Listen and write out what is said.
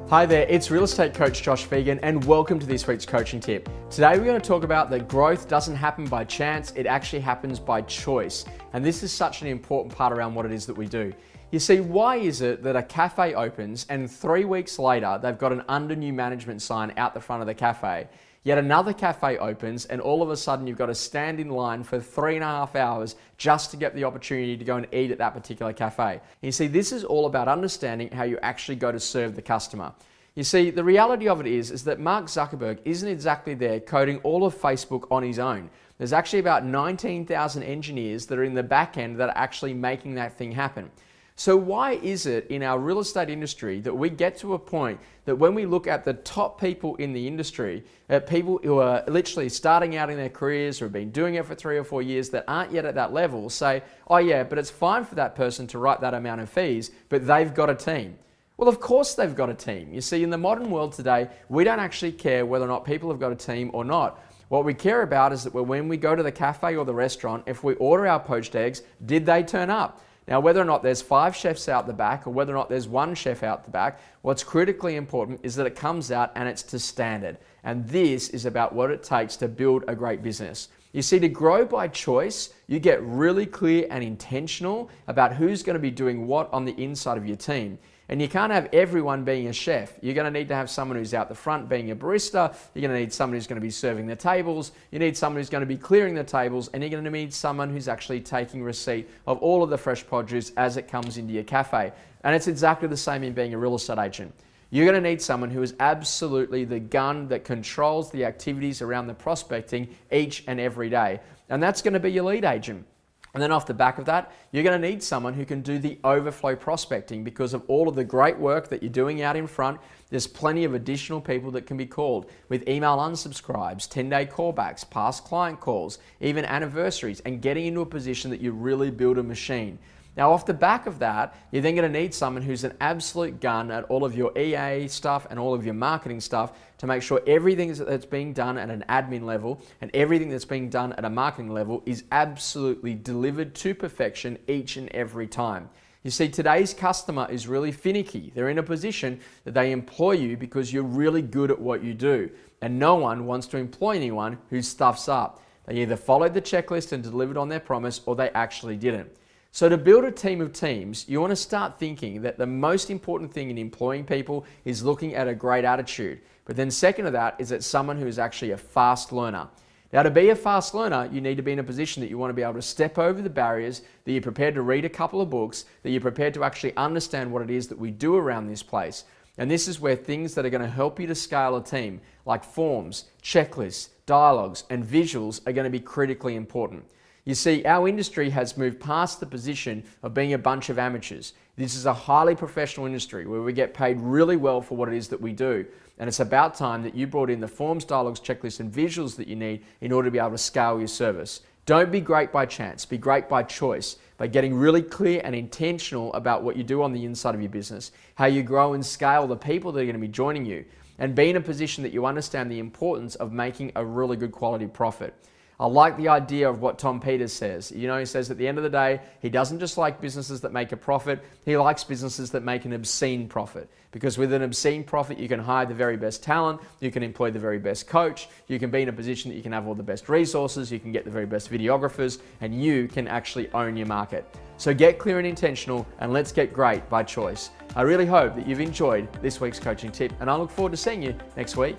Hi there, it's real estate coach Josh Fegan and welcome to this week's coaching tip. Today we're going to talk about that growth doesn't happen by chance, it actually happens by choice. And this is such an important part around what it is that we do. You see, why is it that a cafe opens and 3 weeks later they've got an under new management sign out the front of the cafe? Yet another cafe opens and all of a sudden you've got to stand in line for 3.5 hours just to get the opportunity to go and eat at that particular cafe. And you see, this is all about understanding how you actually go to serve the customer. You see, the reality of it is that Mark Zuckerberg isn't exactly there coding all of Facebook on his own. There's actually about 19,000 engineers that are in the back end that are actually making that thing happen. So why is it in our real estate industry that we get to a point that when we look at the top people in the industry, people who are literally starting out in their careers or have been doing it for 3 or 4 years that aren't yet at that level say, oh yeah, but it's fine for that person to write that amount of fees, but they've got a team. Well, of course they've got a team. You see, in the modern world today, we don't actually care whether or not people have got a team or not. What we care about is that when we go to the cafe or the restaurant, if we order our poached eggs, did they turn up? Now, whether or not there's 5 chefs out the back or whether or not there's 1 chef out the back, what's critically important is that it comes out and it's to standard. And this is about what it takes to build a great business. You see, to grow by choice, you get really clear and intentional about who's going to be doing what on the inside of your team. And you can't have everyone being a chef. You're going to need to have someone who's out the front being a barista. You're going to need someone who's going to be serving the tables. You need someone who's going to be clearing the tables. And you're going to need someone who's actually taking receipt of all of the fresh produce as it comes into your cafe. And it's exactly the same in being a real estate agent. You're going to need someone who is absolutely the gun that controls the activities around the prospecting each and every day. And that's going to be your lead agent. And then off the back of that, you're going to need someone who can do the overflow prospecting because of all of the great work that you're doing out in front. There's plenty of additional people that can be called with email unsubscribes, 10-day callbacks, past client calls, even anniversaries, and getting into a position that you really build a machine. Now, off the back of that, you're then going to need someone who's an absolute gun at all of your EA stuff and all of your marketing stuff to make sure everything that's being done at an admin level and everything that's being done at a marketing level is absolutely delivered to perfection each and every time. You see, today's customer is really finicky. They're in a position that they employ you because you're really good at what you do. And no one wants to employ anyone who stuffs up. They either followed the checklist and delivered on their promise or they actually didn't. So to build a team of teams, you want to start thinking that the most important thing in employing people is looking at a great attitude. But then second to that is that someone who is actually a fast learner. Now, to be a fast learner, you need to be in a position that you want to be able to step over the barriers, that you're prepared to read a couple of books, that you're prepared to actually understand what it is that we do around this place. And this is where things that are going to help you to scale a team, like forms, checklists, dialogues, and visuals are going to be critically important. You see, our industry has moved past the position of being a bunch of amateurs. This is a highly professional industry where we get paid really well for what it is that we do. And it's about time that you brought in the forms, dialogues, checklists, and visuals that you need in order to be able to scale your service. Don't be great by chance, be great by choice, by getting really clear and intentional about what you do on the inside of your business, how you grow and scale the people that are going to be joining you, and be in a position that you understand the importance of making a really good quality profit. I like the idea of what Tom Peters says. You know, he says at the end of the day, he doesn't just like businesses that make a profit, he likes businesses that make an obscene profit. Because with an obscene profit, you can hire the very best talent, you can employ the very best coach, you can be in a position that you can have all the best resources, you can get the very best videographers, and you can actually own your market. So get clear and intentional, and let's get great by choice. I really hope that you've enjoyed this week's coaching tip, and I look forward to seeing you next week.